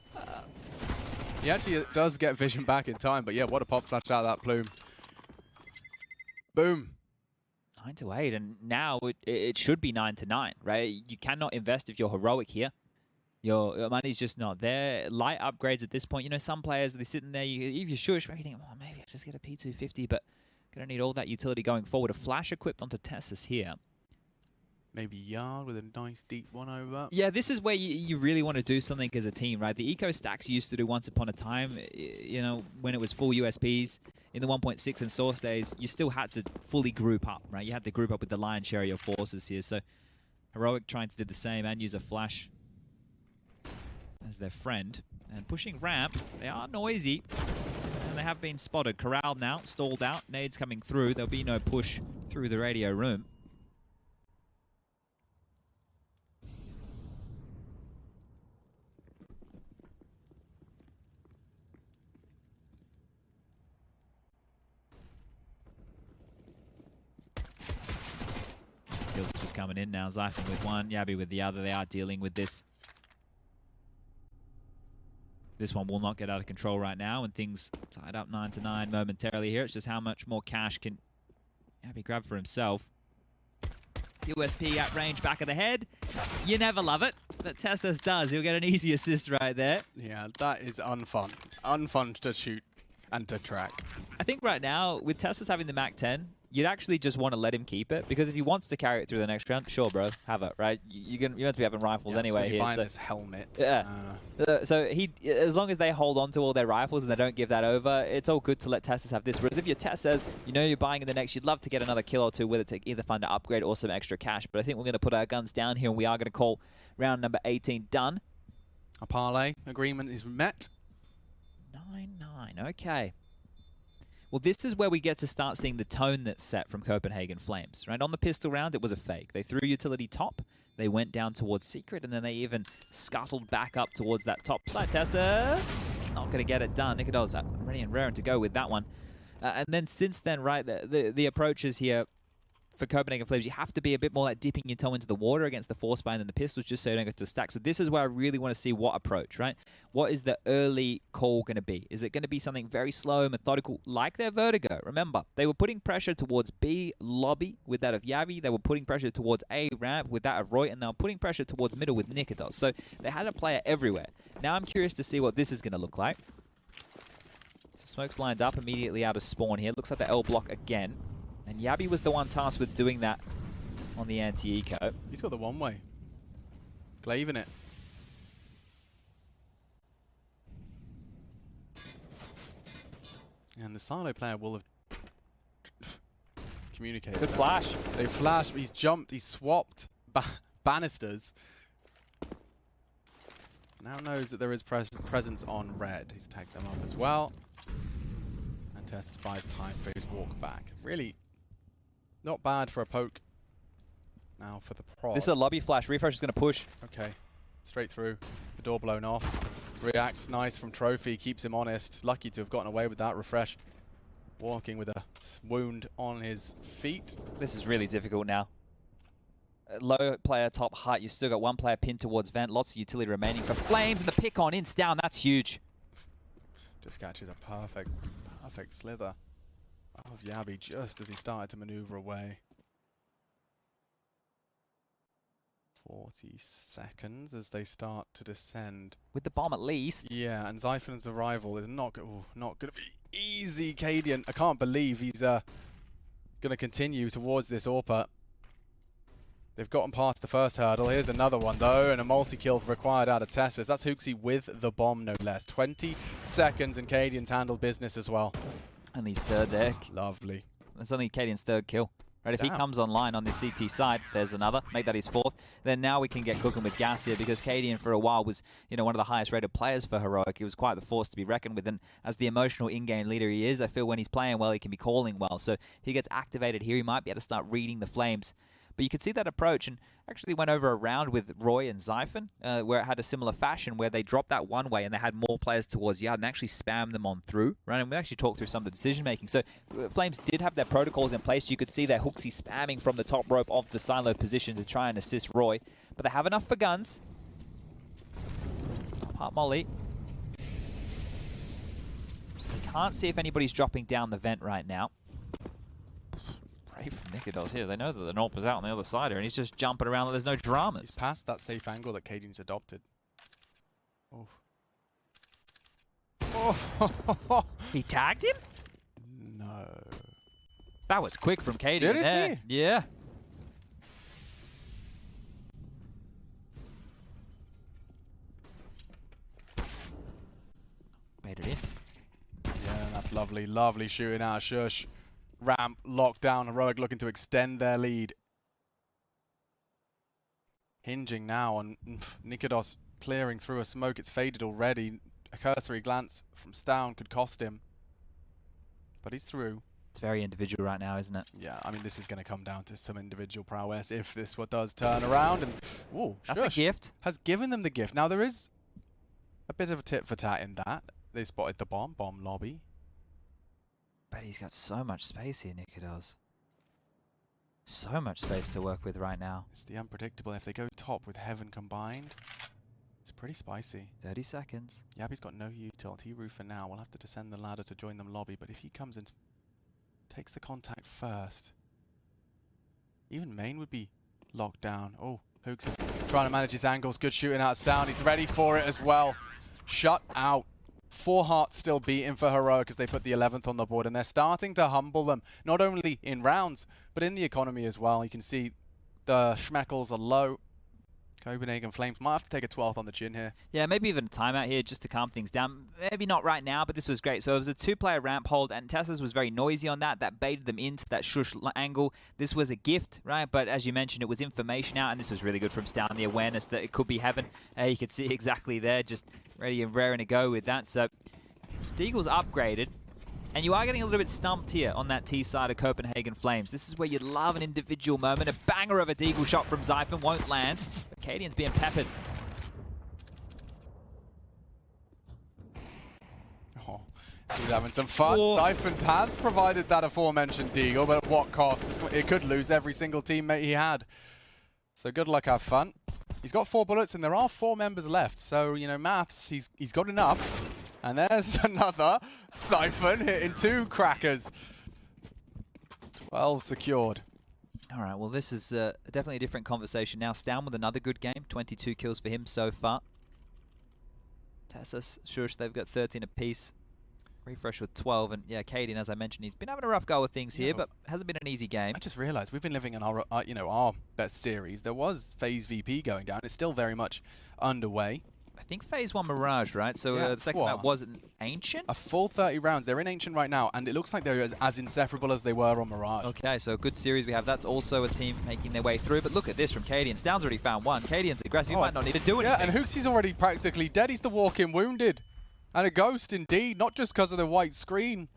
He actually does get vision back in time, but yeah, what a pop flash out of that plume. Boom. 9-8, and now it should be 9-9, right? You cannot invest if you're Heroic here. Your money's just not there. Light upgrades at this point. You know, some players, they're sitting there, if you shush, maybe think, oh, maybe I'll just get a P250, but going to need all that utility going forward. A flash equipped onto Tessus here. Maybe Yard with a nice deep one over. Yeah, this is where you really want to do something as a team, right? The eco stacks used to do once upon a time, you know, when it was full USPs. In the 1.6 and Source days, you still had to fully group up, right? You had to group up with the lion's share of your forces here. So Heroic trying to do the same and use a flash as their friend. And pushing ramp, they are noisy. And they have been spotted. Corralled now, stalled out. Nades coming through. There'll be no push through the radio room. Kills just coming in now. Zyphon with one, Yabi with the other. They are dealing with this. This one will not get out of control right now, and things tied up 9-9 momentarily here. It's just how much more cash can Yabi grab for himself. USP at range, back of the head. You never love it, but Tessus does. He'll get an easy assist right there. Yeah, that is unfun. unfun to shoot and to track. I think right now, with Tessus having the MAC-10, you'd actually just want to let him keep it, because if he wants to carry it through the next round, sure, bro, have it, right? You're meant to be having rifles anyway here. Buying this helmet. Yeah. So as long as they hold on to all their rifles and they don't give that over, it's all good to let Tessus have this. Whereas if your Tess says, you know you're buying in the next, you'd love to get another kill or two with it to either fund an upgrade or some extra cash. But I think we're going to put our guns down here, and we are going to call round number 18 done. A parlay agreement is met. 9-9, okay. Well, this is where we get to start seeing the tone that's set from Copenhagen Flames, right? On the pistol round, it was a fake. They threw utility top, they went down towards secret, and then they even scuttled back up towards that top side. Tessus, not going to get it done. Nikodos ready and raring to go with that one. And then since then, right, the approaches here for Copenhagen Flames, you have to be a bit more like dipping your toe into the water against the force bind and the pistols, just so you don't get to a stack. So this is where I really want to see what approach, right? What is the early call going to be? Is it going to be something very slow, methodical, like their Vertigo? Remember, they were putting pressure towards B lobby with that of Yavi. They were putting pressure towards A ramp with that of Roy, and they were putting pressure towards middle with Nikodos. So they had a player everywhere. Now I'm curious to see what this is going to look like. So smoke's lined up immediately out of spawn here. Looks like the L block again. And Yabi was the one tasked with doing that on the anti-eco. He's got the one-way. Glaving it. And the silo player will have communicated. Good flash. They flashed, he's jumped, he's swapped banisters. Now knows that there is presence on red. He's tagged them up as well. And Tessus buys time for his walk back. Really not bad for a poke. Now for the prod. This is a lobby flash. Refresh is going to push. Okay. Straight through. The door blown off. Reacts nice from Trophy. Keeps him honest. Lucky to have gotten away with that. Refresh walking with a wound on his feet. This is really difficult now. Low player, top height. You've still got one player pinned towards vent. Lots of utility remaining for Flames. And the pick on in's down. That's huge. Just catches a perfect slither of Yabi just as he started to maneuver away. 40 seconds as they start to descend. With the bomb at least. Yeah, and Zyphon's arrival is not going to be easy. Cadian, I can't believe he's going to continue towards this AWPer. They've gotten past the first hurdle. Here's another one, though, and a multi-kill required out of Tessus. That's Hooksy with the bomb, no less. 20 seconds, and Cadian's handled business as well. And he's third there. Lovely. That's only Cadian's third kill. Right, if he comes online on this CT side, there's another. Make that his fourth. Then now we can get cooking with gas here, because Cadian for a while was, you know, one of the highest rated players for Heroic. He was quite the force to be reckoned with, and as the emotional in-game leader he is, I feel when he's playing well, he can be calling well. So if he gets activated here, he might be able to start reading the Flames. But you could see that approach, and actually went over a round with Roy and Zyphon, where it had a similar fashion, where they dropped that one way and they had more players towards Yard and actually spammed them on through. Right? And we actually talked through some of the decision-making. So Flames did have their protocols in place. You could see their Hooksy spamming from the top rope of the silo position to try and assist Roy. But they have enough for guns. Top molly. You can't see if anybody's dropping down the vent right now. From Nikodos here. They know that the Norp is out on the other side here, and he's just jumping around like there's no dramas. He's past that safe angle that Cadian's adopted. Oh. Oh. He tagged him? No. That was quick from Cadian there. Yeah. Made it in. Yeah, that's lovely. Lovely shooting out of Shush. Ramp locked down. Heroic looking to extend their lead. Hinging now on Nikodos clearing through a smoke. It's faded already. A cursory glance from Stown could cost him. But he's through. It's very individual right now, isn't it? Yeah, I mean, this is going to come down to some individual prowess if this one does turn around. And ooh, that's a gift. Has given them the gift. Now, there is a bit of a tit for tat in that. They spotted the bomb lobby. But he's got so much space here, Nikodos. So much space to work with right now. It's the unpredictable. If they go top with Heaven combined, it's pretty spicy. 30 seconds. Yabi's got no utility roof for now. We'll have to descend the ladder to join them lobby. But if he comes and takes the contact first, even main would be locked down. Oh, Hooks trying to manage his angles. Good shooting out Stown. He's ready for it as well. Shut out. 4 hearts still beating for Heroic as they put the 11th on the board, and they're starting to humble them, not only in rounds, but in the economy as well. You can see the Schmeckles are low. Copenhagen Flames might have to take a 12th on the chin here. Yeah, maybe even a timeout here just to calm things down. Maybe not right now, but this was great. So it was a 2-player ramp hold, and Tessa's was very noisy on that. That baited them into that shush angle. This was a gift, right? But as you mentioned, it was information out, and this was really good from Stown. The awareness that it could be heaven. You could see exactly there, just ready and raring to go with that. So Deagle's upgraded. And you are getting a little bit stumped here on that T side of Copenhagen Flames. This is where you'd love an individual moment. A banger of a Deagle shot from Zyphon won't land. But Cadian's being peppered. Oh, he's having some fun. Zyphon has provided that aforementioned Deagle, but at what cost? It could lose every single teammate he had. So good luck, have fun. He's got 4 bullets, and there are 4 members left. So, you know, maths, he's got enough. And there's another Zyphon hitting 2 crackers. 12 secured. All right, well, this is definitely a different conversation now. Stown with another good game. 22 kills for him so far. Tessas, Shush, they've got 13 apiece. Refresh with 12. And yeah, Cadian, as I mentioned, he's been having a rough go with things here, but hasn't been an easy game. I just realized we've been living in our, our best series. There was FaZe VP going down. It's still very much underway. I think Phase 1 Mirage, right? So the second map was an Ancient? A full 30 rounds. They're in Ancient right now, and it looks like they're as inseparable as they were on Mirage. Okay, so a good series we have. That's also a team making their way through. But look at this from Cadian. Stown's already found one. Cadian's aggressive. He might not need to do anything. Yeah, and Hooksy's already practically dead. He's the walk-in wounded. And a ghost indeed, not just because of the white screen.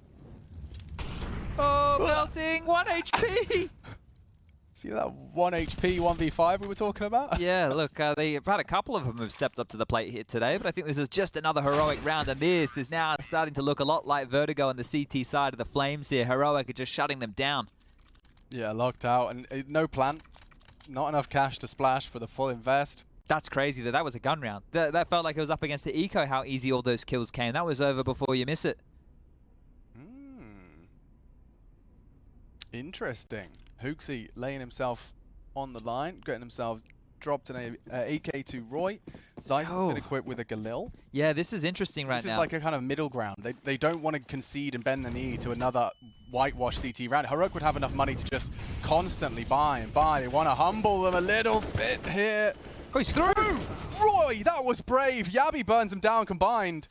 Oh, melting! 1 HP! See that 1 HP, 1v5 we were talking about? Yeah, look, they've had a couple of them who've stepped up to the plate here today, but I think this is just another Heroic round, and this is now starting to look a lot like Vertigo on the CT side of the Flames here. Heroic are just shutting them down. Yeah, locked out, and no plan. Not enough cash to splash for the full invest. That's crazy that was a gun round. That felt like it was up against the Eco, how easy all those kills came. That was over before you miss it. Interesting. Hooksy laying himself on the line, getting himself dropped in a AK to Roy. Zyphon's been equipped with a Galil. Yeah, this is interesting right now. This is like a kind of middle ground. They don't want to concede and bend the knee to another whitewash CT round. Heroic would have enough money to just constantly buy and buy. They want to humble them a little bit here. Oh, he's through! Roy, that was brave. Yabi burns them down combined.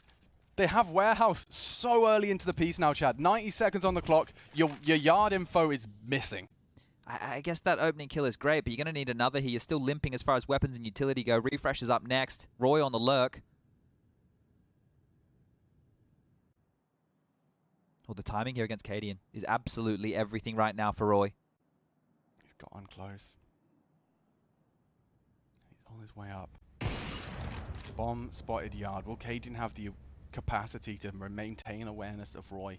They have Warehouse so early into the piece now, Chad. 90 seconds on the clock. Your yard info is missing. I guess that opening kill is great, but you're going to need another here. You're still limping as far as weapons and utility go. Refresh is up next. Roy on the lurk. Well, the timing here against Cadian is absolutely everything right now for Roy. He's got on close. He's on his way up. Bomb spotted yard. Will Cadian have the capacity to maintain awareness of Roy?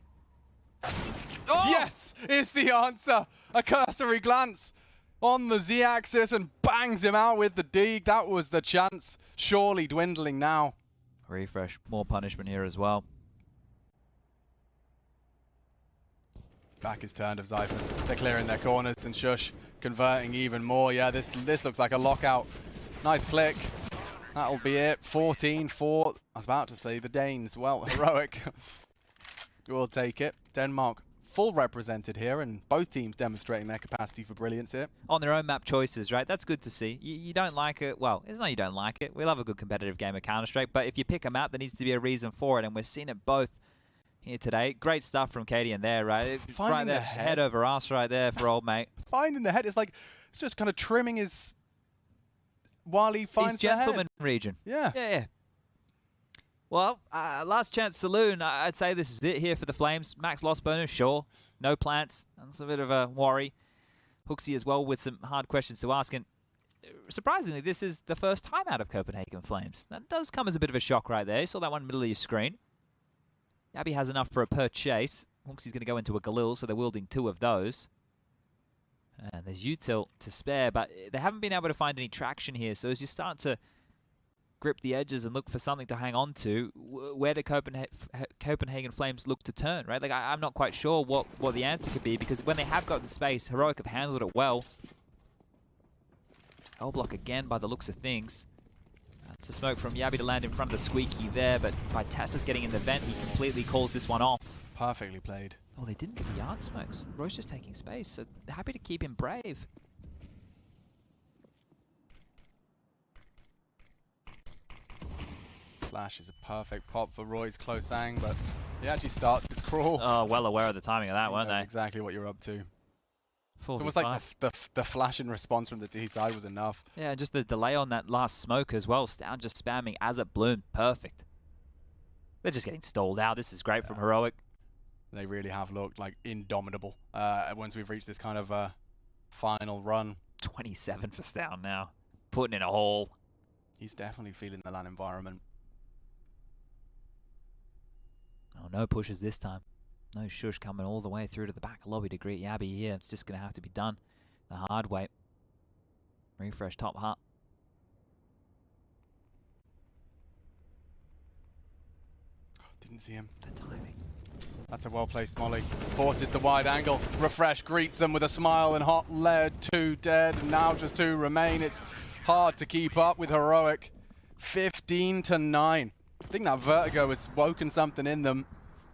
Oh! Yes, is the answer. A cursory glance on the Z-axis and bangs him out with the Deag. That was the chance. Surely dwindling now. Refresh, more punishment here as well. Back is turned of Zyphon. They're clearing their corners and Shush converting even more. Yeah, this looks like a lockout. Nice click. That'll be it. 14-4. I was about to say the Danes. Well, Heroic. We'll take it. Denmark full represented here, and both teams demonstrating their capacity for brilliance here. On their own map choices, right? That's good to see. You don't like it. Well, it's not you don't like it. We love a good competitive game of Counter-Strike, but if you pick a map, there needs to be a reason for it, and we're seeing it both here today. Great stuff from Cadian there, right? Finding right there, the head over us right there for old mate. Finding the head. It's like, it's just kind of trimming his... while he finds the gentleman region. Yeah. Yeah. Well, last chance saloon. I'd say this is it here for the Flames. Max loss bonus, sure. No plants. That's a bit of a worry. Hooksy as well with some hard questions to ask. And surprisingly, this is the first time out of Copenhagen Flames. That does come as a bit of a shock right there. You saw that one middle of your screen. Yabi has enough for a purchase. Hooksy's going to go into a Galil, so they're wielding 2 of those. And there's util to spare, but they haven't been able to find any traction here. So as you start to grip the edges and look for something to hang on to, where do Copenhagen Flames look to turn, right? Like, I'm not quite sure what the answer could be, because when they have gotten space, Heroic have handled it well. L block again by the looks of things. It's a smoke from Yabby to land in front of the squeaky there, but by Tessa's getting in the vent, he completely calls this one off. Perfectly played. Oh, they didn't get the yard smokes. Roy's just taking space, so they're happy to keep him brave. Flash is a perfect pop for Roy's close ang, but he actually starts his crawl. Oh, well aware of the timing of that, weren't they? Exactly what you're up to. It's 4v5. almost like the flash in response from the D side was enough. Yeah, just the delay on that last smoke as well. Stound just spamming as it bloomed. Perfect. They're just getting stalled out. This is great from Heroic. They really have looked like indomitable once we've reached this kind of final run. 27 for Stound now. Putting in a hole. He's definitely feeling the LAN environment. Oh, no pushes this time. No shush coming all the way through to the back lobby to greet Yabby here. It's just going to have to be done the hard way. Refresh top hut. Didn't see him. The timing. That's a well-placed molly. Forces the wide angle. Refresh greets them with a smile and hot lead. 2 dead, and now just 2 remain. It's hard to keep up with Heroic. 15-9. I think that vertigo has woken something in them.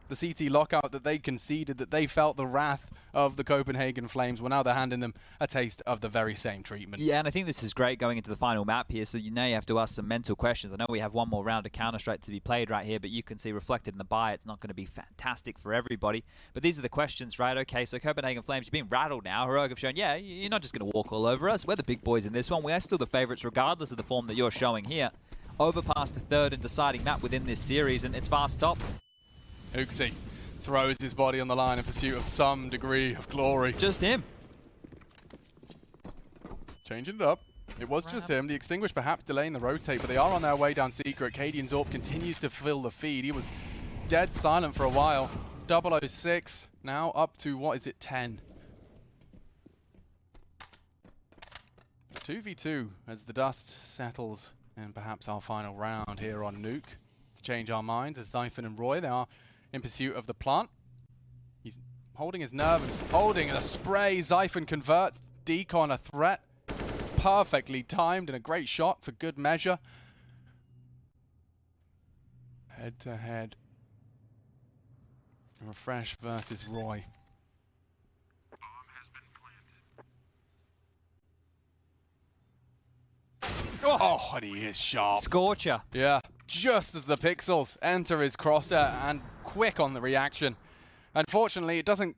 The CT lockout that they conceded, that they felt the wrath of the Copenhagen Flames. Well, now they're handing them a taste of the very same treatment. Yeah, and I think this is great going into the final map here, so now you have to ask some mental questions. I know we have one more round of Counter-Strike to be played right here, but you can see reflected in the buy, it's not going to be fantastic for everybody. But these are the questions, right? Okay, so Copenhagen Flames, you've been rattled now. Heroic have shown, yeah, you're not just going to walk all over us. We're the big boys in this one. We are still the favourites regardless of the form that you're showing here. Over past the third and deciding map within this series, and it's fast top. HooXi throws his body on the line in pursuit of some degree of glory. Just him. Changing it up. It was just him. The Extinguish perhaps delaying the rotate, but they are on their way down Secret. Cadian Zorp continues to fill the feed. He was dead silent for a while. 006 now up to, what is it, 10. 2v2 as the dust settles, and perhaps our final round here on Nuke. To change our minds, as Zyphon and Roy, they are in pursuit of the plant. He's holding his nerve and holding a spray. Zyphon converts Decon a threat. Perfectly timed and a great shot for good measure. Head to head. Refresh versus Roy. Oh, and he is sharp. Scorcher. Yeah, just as the pixels enter his crosser, and quick on the reaction. Unfortunately, it doesn't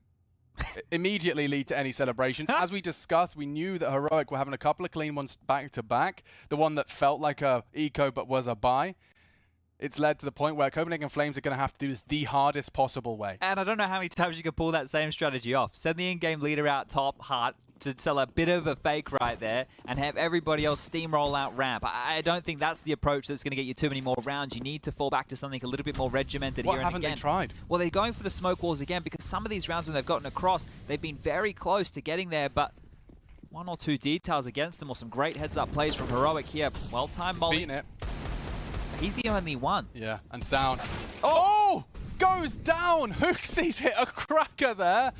immediately lead to any celebrations. As we discussed, we knew that Heroic were having a couple of clean ones back to back. The one that felt like a eco but was a buy. It's led to the point where Copenhagen Flames are going to have to do this the hardest possible way. And I don't know how many times you can pull that same strategy off. Send the in-game leader out top, hard, to sell a bit of a fake right there and have everybody else steamroll out ramp. I don't think that's the approach that's going to get you too many more rounds. You need to fall back to something a little bit more regimented here and again. What haven't they tried? Well, they're going for the smoke walls again because some of these rounds when they've gotten across, they've been very close to getting there, but one or two details against them or some great heads-up plays from Heroic here. Well-timed molly. Beating it. He's the only one. Yeah, and it's down. Oh! Goes down! HooXi's hit a cracker there.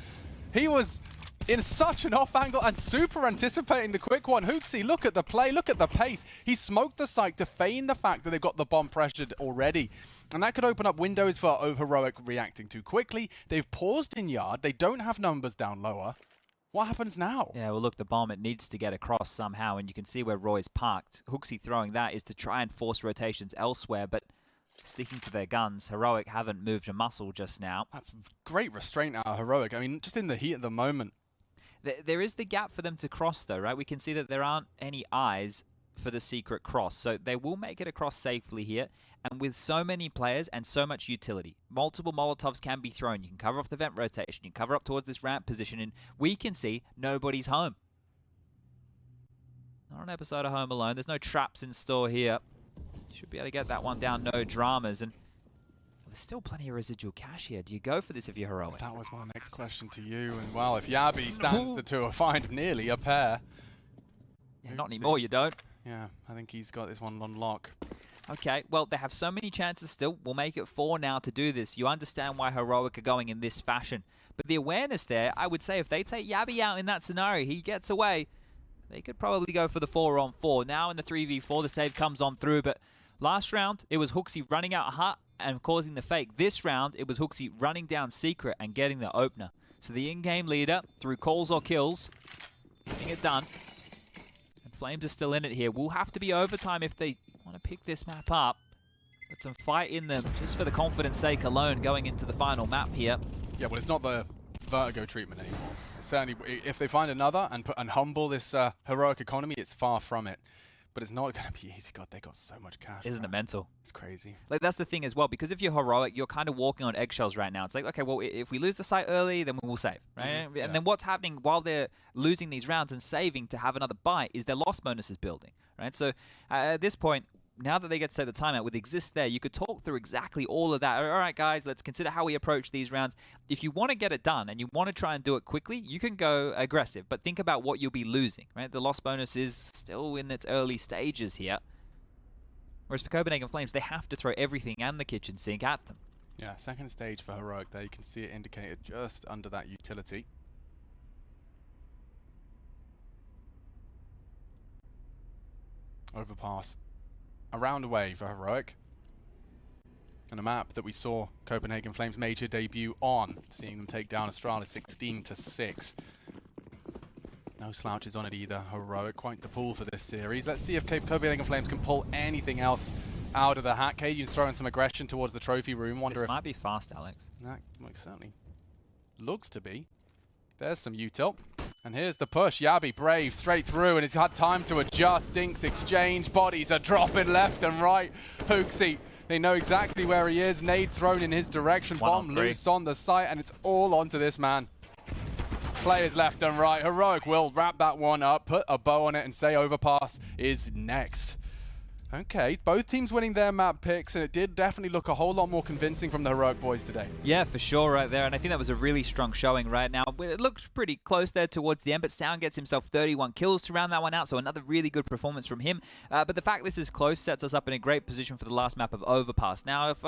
He was in such an off angle and super anticipating the quick one. HooXi, look at the play, look at the pace. He smoked the site to feign the fact that they've got the bomb pressured already. And that could open up windows for Heroic reacting too quickly. They've paused in yard. They don't have numbers down lower. What happens now? Yeah, well, look, the bomb, it needs to get across somehow, and you can see where Roy's parked. HooXi throwing that is to try and force rotations elsewhere, but sticking to their guns, Heroic haven't moved a muscle just now. That's great restraint out of Heroic. I mean, just in the heat of the moment. There is the gap for them to cross, though, right? We can see that there aren't any eyes for the secret cross, so they will make it across safely here. And with so many players and so much utility, multiple Molotovs can be thrown. You can cover off the vent rotation, you can cover up towards this ramp position, and we can see nobody's home. Not an episode of Home Alone. There's no traps in store here. You should be able to get that one down, no dramas. And there's still plenty of residual cash here. Do you go for this if you're Heroic? That was my next question to you. And well, if Yabby stands to a find nearly a pair. Yeah, not anymore, you don't. Yeah, I think he's got this one on lock. Okay, well, they have so many chances still. We'll make it 4 now to do this. You understand why Heroic are going in this fashion. But the awareness there, I would say if they take Yabby out in that scenario, he gets away, they could probably go for the 4-on-4. Now in the 3v4, the save comes on through, but Last round, it was Hooksy running out hut and causing the fake. This round, it was Hooksy running down secret and getting the opener. So the in-game leader, through calls or kills, getting it done. And Flames are still in it here. Will have to be overtime if they want to pick this map up. But some fight in them, just for the confidence sake alone, going into the final map here. Yeah, well, it's not the Vertigo treatment anymore. Certainly, if they find another and humble this heroic economy, it's far from it. But it's not going to be easy. God, they got so much cash. Isn't it mental? It's crazy. Like, that's the thing as well, because if you're heroic, you're kind of walking on eggshells right now. It's like, okay, well, if we lose the site early, then we'll save, right? And then what's happening while they're losing these rounds and saving to have another bite is their loss bonus is building, right? So at this point, now that they get to say the timeout with Exist there, you could talk through exactly all of that. All right, guys, let's consider how we approach these rounds. If you want to get it done and you want to try and do it quickly, you can go aggressive, but think about what you'll be losing, right? The loss bonus is still in its early stages here. Whereas for Copenhagen Flames, they have to throw everything and the kitchen sink at them. Yeah, second stage for heroic there. You can see it indicated just under that utility. Overpass. A round away for heroic. And a map that we saw Copenhagen Flames Major debut on, seeing them take down Astralis 16-6. No slouches on it either. Heroic, quite the pool for this series. Let's see if Copenhagen Flames can pull anything else out of the hat. Cajun's throwing some aggression towards the trophy room. Wonder this if might be fast, Alex. that certainly looks to be. There's some util. And here's the push. Yabi, brave, straight through, and he's had time to adjust. Dinks exchange. Bodies are dropping left and right. Hooksy, they know exactly where he is. Nade thrown in his direction. Bomb loose on the site, and it's all onto this man. Players left and right. Heroic will wrap that one up, put a bow on it, and say overpass is next. Okay, both teams winning their map picks, and it did definitely look a whole lot more convincing from the Heroic boys today. Yeah, for sure right there, and I think that was a really strong showing right now. It looked pretty close there towards the end, but Sound gets himself 31 kills to round that one out, so another really good performance from him. But the fact this is close sets us up in a great position for the last map of Overpass. Now, if